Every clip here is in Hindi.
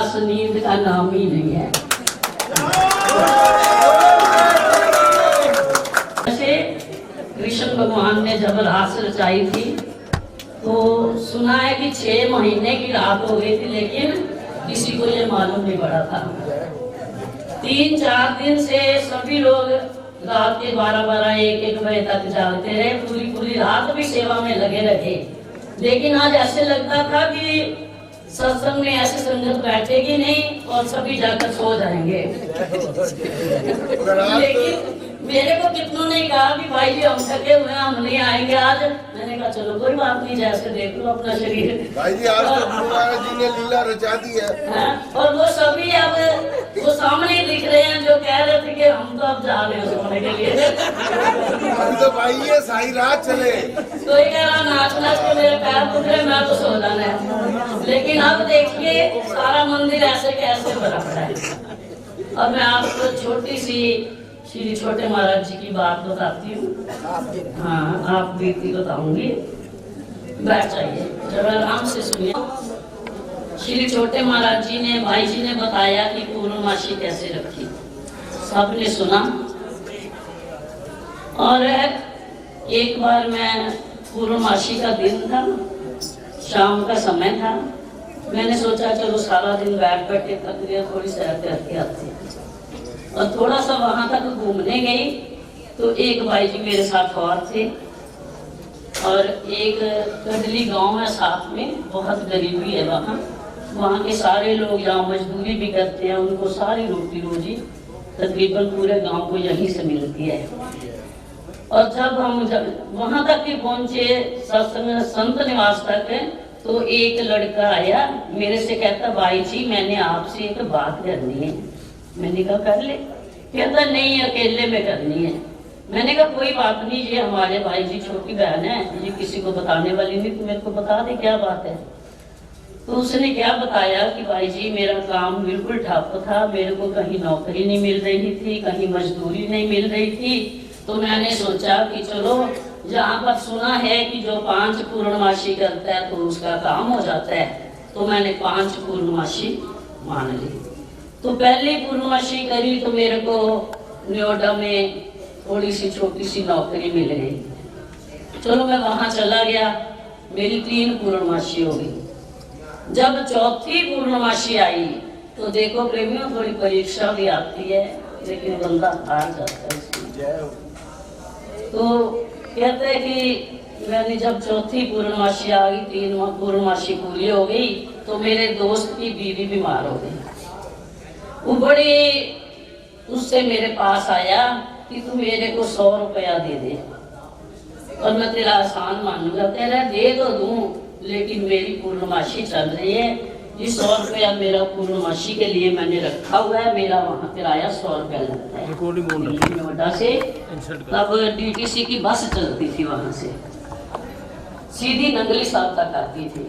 बस नींद का नाम ही नहीं है। जैसे कृष्ण भगवान ने जब रास रचाई थी तो सुना है कि 6 महीने की रात हो गई थी, लेकिन किसी को ये मालूम नहीं पड़ा था। 3-4 दिन से सभी लोग रात के 12-12, 1-1 बजे तक जागते रहे, पूरी रात भी सेवा में लगे रहे। लेकिन आज ऐसे लगता था कि सत्संग में ऐसी संगत बैठेगी नहीं और सभी जाकर सो जाएंगे। लेकिन मेरे को कितनों ने कहा कि भाई जी हम थके हुए हैं, हम नहीं आएंगे आज। मैंने कहा चलो कोई बात नहीं, जैसे देख लो अपना शरीर। भाई जी आज तो महाराज जी ने लीला रचा दी है। और वो सभी अब वो सामने ही दिख रहे हैं जो कह रहे थे कि हम तो अब जा रहे हैं सोने के लिए। अभी तो भाई ये सारी रात चले। कोई कह रहा नाच के मेरे पैर टूट रहे, मैं तो सो जाना है। लेकिन अब देखिए सारा मंदिर ऐसे कैसे भरा पड़ा है। अब मैं आपको छोटी सी श्री छोटे महाराज जी की बात बताती हूँ। हाँ, आप बीती बताऊंगी, बैठ जाइए जरा आराम से सुनिए। श्री छोटे महाराज जी ने, भाई जी ने बताया कि पूर्णमासी कैसे रखी, सबने सुना। और एक बार मैं पूर्णमासी का दिन था, शाम का समय था, मैंने सोचा चलो सारा दिन बैठ के थक गया, थोड़ी सैर करके आती और थोड़ा सा वहां तक घूमने गई तो एक भाई जी मेरे साथ और थे और एक कदली गांव है साथ में, बहुत गरीबी है वहाँ के सारे लोग यहाँ मजदूरी भी करते हैं, उनको सारी रोटी रोजी तकरीबन पूरे गांव को यहीं से मिलती है। और जब हम वहां तक भी पहुंचे सत्संग संत निवास तक, तो एक लड़का आया मेरे से, कहता भाई जी मैंने आपसे एक बात करनी है। मैंने कहा कर ले। कहता नहीं अकेले में करनी है। मैंने कहा कोई बात नहीं, ये हमारे भाई जी छोटी बहन है, ये किसी को बताने वाली नहीं, तो मेरे को बता दे क्या बात है। तो उसने क्या बताया कि भाई जी मेरा काम बिल्कुल ठप था, मेरे को कहीं नौकरी नहीं मिल रही थी, कहीं मजदूरी नहीं मिल रही थी, तो मैंने सोचा कि चलो जहाँ पर सुना है कि जो 5 पूर्णमासी करता है तो उसका काम हो जाता है, तो मैंने 5 पूर्णमासी मान ली। तो पहली पूर्णमासी करी तो मेरे को नोएडा में थोड़ी सी छोटी सी नौकरी मिल गई। चलो मैं वहां चला गया, मेरी 3 पूर्णमासी हो गई। जब चौथी पूर्णमासी आई तो देखो प्रेमियों थोड़ी परीक्षा भी आती है, लेकिन बंदा हार जाता है इसमें। तो कहते हैं कि मैंने जब चौथी पूर्णमासी आ गई, 3 पूर्णमासी पूरी हो गई, तो मेरे दोस्त की बीवी बीमार हो गई। वो बड़े उससे मेरे पास आया कि तू मेरे को 100 रुपया दे दे और मैं तेरा आसान मानूंगा। कह रहा दे तो दूं, लेकिन मेरी पूर्णमासी चल रही है, ये 100 रुपया मेरा पूर्णमासी के लिए मैंने रखा हुआ है, मेरा वहाँ किराया 100 रुपया लगता है नोएडा से। तब DTC की बस चलती थी, वहाँ से सीधी नंगली साहब तक आती थी।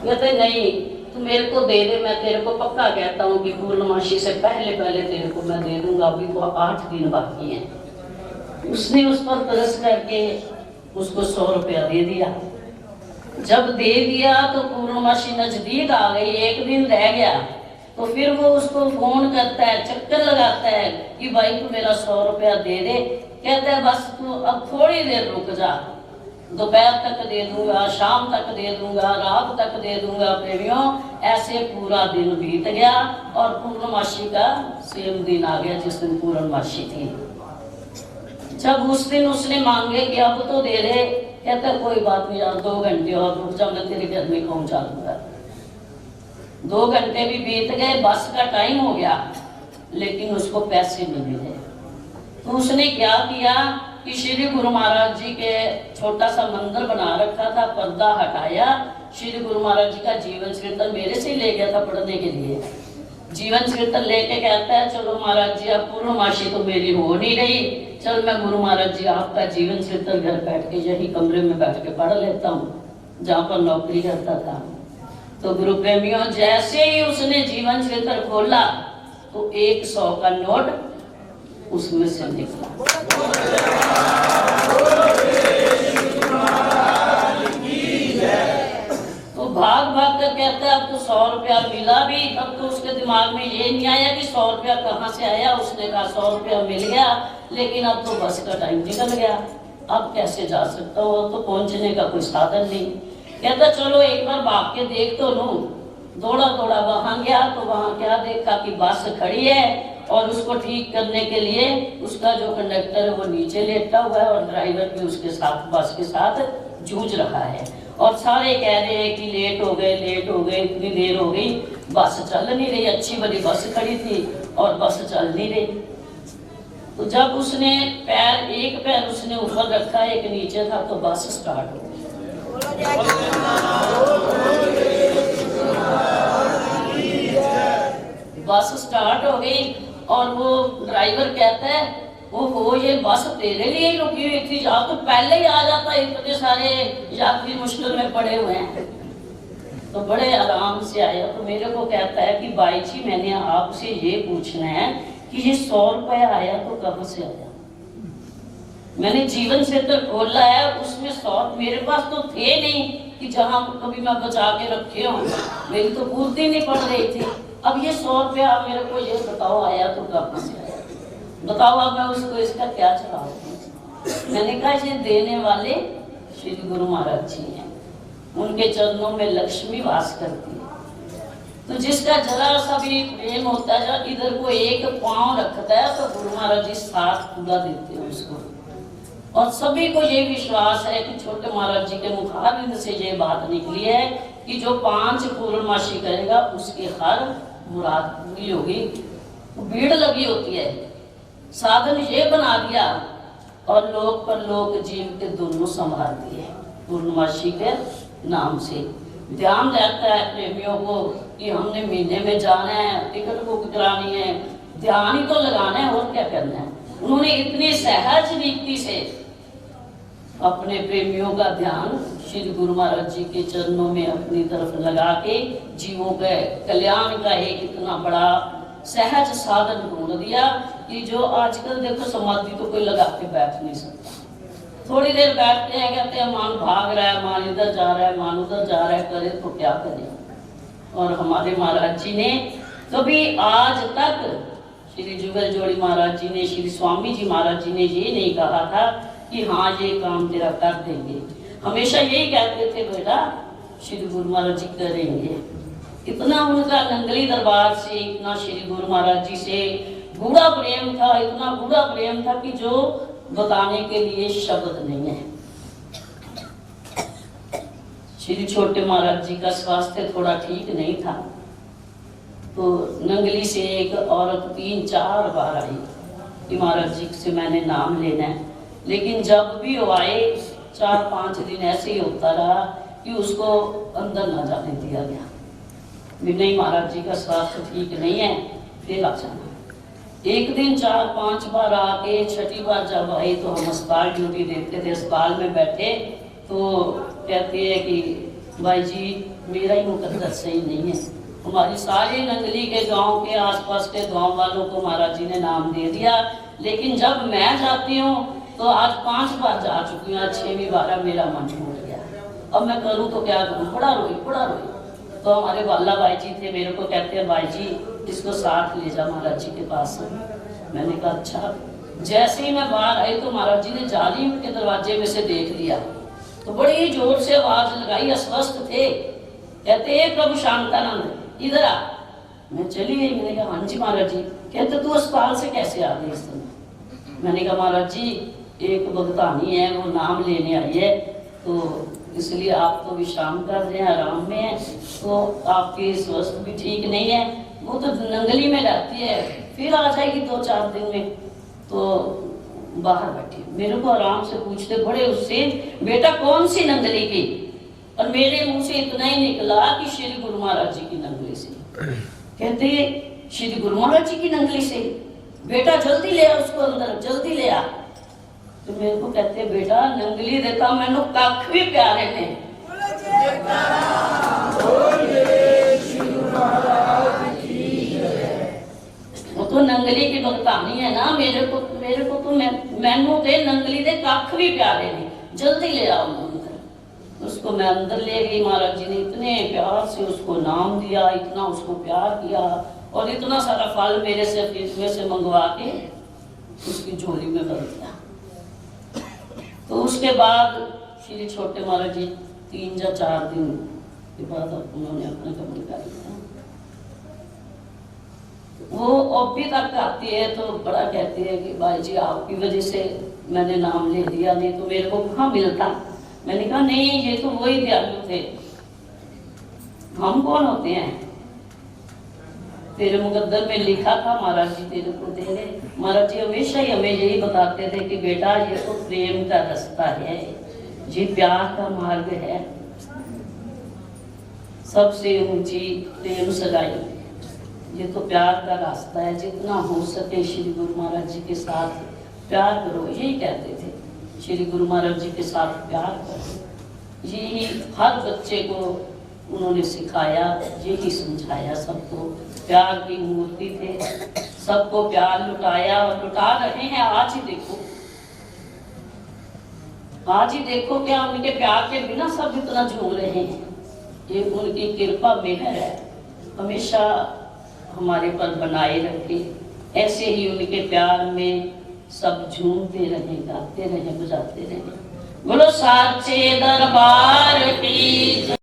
कहते नहीं तू मेरे को दे दे, मैं तेरे को पक्का कहता हूँ कि पूर्णमासी से पहले तेरे को मैं दे दूंगा, अभी तो 8 दिन बाकी हैं। उसने उस पर तरस करके उसको 100 रुपया दे दिया। जब दे दिया तो पूर्णमासी नजदीक आ गई, 1 दिन रह गया, तो फिर वो उसको फोन करता है, चक्कर लगाता है कि भाई तू मेरा 100 रुपया दे दे। कहता है बस तू अब थोड़ी देर रुक जा, दोपहर तक दे दूंगा, शाम तक दे दूंगा, रात तक दे दूंगा। प्रेमियों ऐसे पूरा दिन बीत गया और पूर्णमासी का सेम दिन आ गया जिस दिन पूर्णमासी थी। जब उस दिन उसने मांगे कि अब तो दे दे, कहता कोई बात नहीं यार, 2 घंटे और रुक जा, मैं तेरे घर में पहुंचा दूंगा। 2 घंटे भी बीत गए, बस का टाइम हो गया, लेकिन उसको पैसे नहीं मिले। तो उसने क्या किया कि श्री गुरु महाराज जी के छोटा सा मंदिर बना रखा था, पर्दा हटाया, श्री गुरु महाराज जी का जीवन चरित्र मेरे से ले गया था पढ़ने के लिए। जीवन चरित्र लेके कहता है चलो महाराज जी अब पूर्णमासी तो मेरी हो नहीं रही, चल मैं गुरु महाराज जी आपका जीवन चरित्र घर बैठ के यही कमरे में बैठ के पढ़ लेता हूँ, जहाँ पर नौकरी करता था। तो गुरु प्रेमियों जैसे ही उसने जीवन चरित्र खोला तो 100 का नोट उसमें से निकला। तो भाग भाग कर कहता है अब तो 100 रुपया मिला भी, तब तो उसके दिमाग में ये नहीं आया कि 100 रुपया कहाँ से आया। उसने कहा 100 रुपया मिल गया, लेकिन अब तो बस का टाइम निकल गया, अब कैसे जा सकता हूँ, तो पहुंचने का कोई साधन नहीं। कहता चलो एक बार भाग के देख तो लूं। दौड़ा दौड़ा वहां गया तो वहां क्या देखा कि बस खड़ी है और उसको ठीक करने के लिए उसका जो कंडक्टर है वो नीचे लेटा हुआ है और ड्राइवर भी उसके साथ बस के साथ जूझ रहा है। और सारे कह रहे हैं कि लेट हो गए, इतनी देर हो गई, बस चल नहीं रही। अच्छी वाली बस खड़ी थी और बस चल नहीं रही। तो जब उसने एक पैर उसने ऊपर रखा, एक नीचे था, तो बस स्टार्ट हो गई। बस स्टार्ट हो गई और वो ड्राइवर कहता है वो ये बस तेरे लिए ही रुकी हुई थी, या तो पहले ही आ जाता, इतने सारे यात्री मुश्किल में पड़े हुए हैं। तो बड़े आराम से आया। तो मेरे को कहता है कि भाई जी मैंने आपसे ये पूछना है कि ये 100 रुपया आया तो कहाँ से आया। मैंने जीवन से तो खोला है, उसमें 100 मेरे पास तो थे नहीं कि जहां कभी मैं बचा के रखे हूँ, मेरी तो पूर्ति नहीं पड़ रही थी। अब ये 100 रुपया मेरे को ये बताओ आया तो कहाँ से आया, बताओ अब मैं उसको इसका क्या जवाब दूं। मैंने कहा ये देने वाले श्री गुरु महाराज जी हैं, उनके चरणों में लक्ष्मी वास करती है। तो जिसका जरा सा भी प्रेम होता है, जब इधर को एक पांव रखता है तो गुरु महाराज जी साथ पूरा देते हैं उसको। और सभी को ये विश्वास है कि छोटे महाराज जी के मुखारबिंद से ये बात निकली है कि जो 5 पूर्णमासी करेगा उसकी हर मुराद पूरी होगी। भीड़ लगी होती है, साधन ये बना दिया और लोक पर लोक जीव के दोनों संभाल दिए पूर्णमासी के नाम से। ध्यान रहता है प्रेमियों को कि हमने महीने में जाना है, टिकट बुक करानी है, ध्यान ही तो लगाना है और क्या करना है। उन्होंने इतनी सहज रीति से अपने प्रेमियों का ध्यान श्री गुरु महाराज जी के चरणों में अपनी तरफ लगा के जीवों के कल्याण का एक इतना बड़ा सहज साधन ढूंढ दिया कि जो आजकल देखो समाधि तो कोई लगा के बैठ नहीं सकता। थोड़ी देर बैठते हैं, कहते हैं मान भाग रहा है, मान इधर जा रहा है, मान उधर जा रहा है, करे तो क्या करे। और हमारे महाराज जी ने कभी आज तक, श्री जुगल जोड़ी महाराज जी ने, श्री स्वामी जी महाराज जी ने ये नहीं कहा था कि हाँ ये काम तेरा कर देंगे। हमेशा यही कहते थे बेटा श्री गुरु महाराज जी करेंगे। इतना उनका नंगली दरबार से, इतना श्री गुरु महाराज जी से गूढ़ा प्रेम था, इतना गूढ़ा प्रेम था कि जो बताने के लिए शब्द नहीं है। श्री छोटे महाराज जी का स्वास्थ्य थोड़ा ठीक नहीं था, तो नंगली से एक औरत 3-4 बार आई कि महाराज जी से मैंने नाम लेना है। लेकिन जब भी वो आए 4-5 दिन ऐसे ही होता रहा कि उसको अंदर ना जाने दिया गया। नहीं महाराज जी का स्वास्थ्य ठीक नहीं है, फिर आ जाना। एक दिन 4-5 बार आके, छठी बार जब आई तो हम अस्पताल ड्यूटी देखते थे, अस्पताल में बैठे तो कहती है कि भाई जी मेरा ही मुकद्दर सही नहीं है। हमारी सारी नंगली के गांव के आसपास के गांव वालों को महाराज जी ने नाम दे दिया, लेकिन जब मैं जाती हूँ तो आज 5 बार जा चुकी हूँ, 6वीं बार मेरा मन टूट गया। अब मैं करूँ तो क्या करूँ, बड़ा रोई। तो हमारे वाला भाई जी थे, मेरे को कहते हैं भाई जी इसको साथ ले जा महाराज जी के पास। मैंने कहा अच्छा। जैसे ही मैं बाहर आई तो महाराज जी ने जाली के दरवाजे में से देख लिया, तो बड़ी जोर से आवाज लगाई, अस्वस्थ थे। कहते प्रभु शांतानंद इधर आ। मैं चली गई। मैंने कहा हाँ जी महाराज जी। कहते तू अस्पताल से कैसे आ गई इस समय। मैंने कहा महाराज जी एक भगतानी है, वो नाम लेने आई है, तो इसलिए आप तो विश्राम कर रहे हैं, आराम में है, तो आपकी स्वास्थ्य भी ठीक नहीं है। वो तो नंगली में रहती है, फिर आ जाएगी 2-4 दिन में। तो बाहर बैठी, मेरे को आराम से पूछते बड़े उससे, बेटा कौन सी नंगली की। और मेरे मुंह से इतना ही निकला कि श्री गुरु महाराज जी की नंगली से। कहते श्री गुरु महाराज जी की नंगली से, बेटा जल्दी ले आ उसको अंदर, जल्दी ले आ। तो मेरे को कहते बेटा नंगली देता मैंने कख भी प्यारे ने। वो तो नंगली की भगतानी है ना, मेरे को तो मैनू दे नंगली दे कख भी प्यारे ने, जल्दी ले आओ अंदर। उसको मैं अंदर ले गई। महाराज जी ने इतने प्यार से उसको नाम दिया, इतना उसको प्यार किया, और इतना सारा फल मेरे से फ्रिज में से मंगवा के उसकी झोली में भर दिया। तो उसके बाद श्री छोटे महाराज जी 3 या 4 दिन के बाद उन्होंने अपना कब्र कर लिया। वो अभी तक आती है तो बड़ा कहती है कि भाई जी आपकी वजह से मैंने नाम ले लिया, नहीं तो मेरे को कहाँ मिलता। मैंने कहा नहीं, ये तो वही दयालु थे, हम कौन होते हैं। तेरे मुकद्दर में लिखा था महाराज जी तेरे को दे रहे। महाराज जी हमेशा ही हमें यही बताते थे कि बेटा ये तो प्रेम का रास्ता है, ये प्यार का मार्ग है, सबसे ऊंची प्रेम सगाई, ये तो प्यार का रास्ता है। जितना हो सके श्री गुरु महाराज जी के साथ प्यार करो, यही कहते थे। श्री गुरु महाराज जी के साथ प्यार करो, यही हर बच्चे को उन्होंने सिखाया, यही समझाया। सबको प्यार की मूर्ति थे, सबको प्यार लुटाया और लुटा रहे हैं। आज ही देखो, आज ही देखो क्या उनके प्यार के बिना सब इतना झूम रहे हैं। ये उनकी कृपा मेहर है, हमेशा हमारे पर बनाए रखे। ऐसे ही उनके प्यार में सब झूमते रहे, गाते रहे, बजाते रहे। बोलो साचे दरबार की।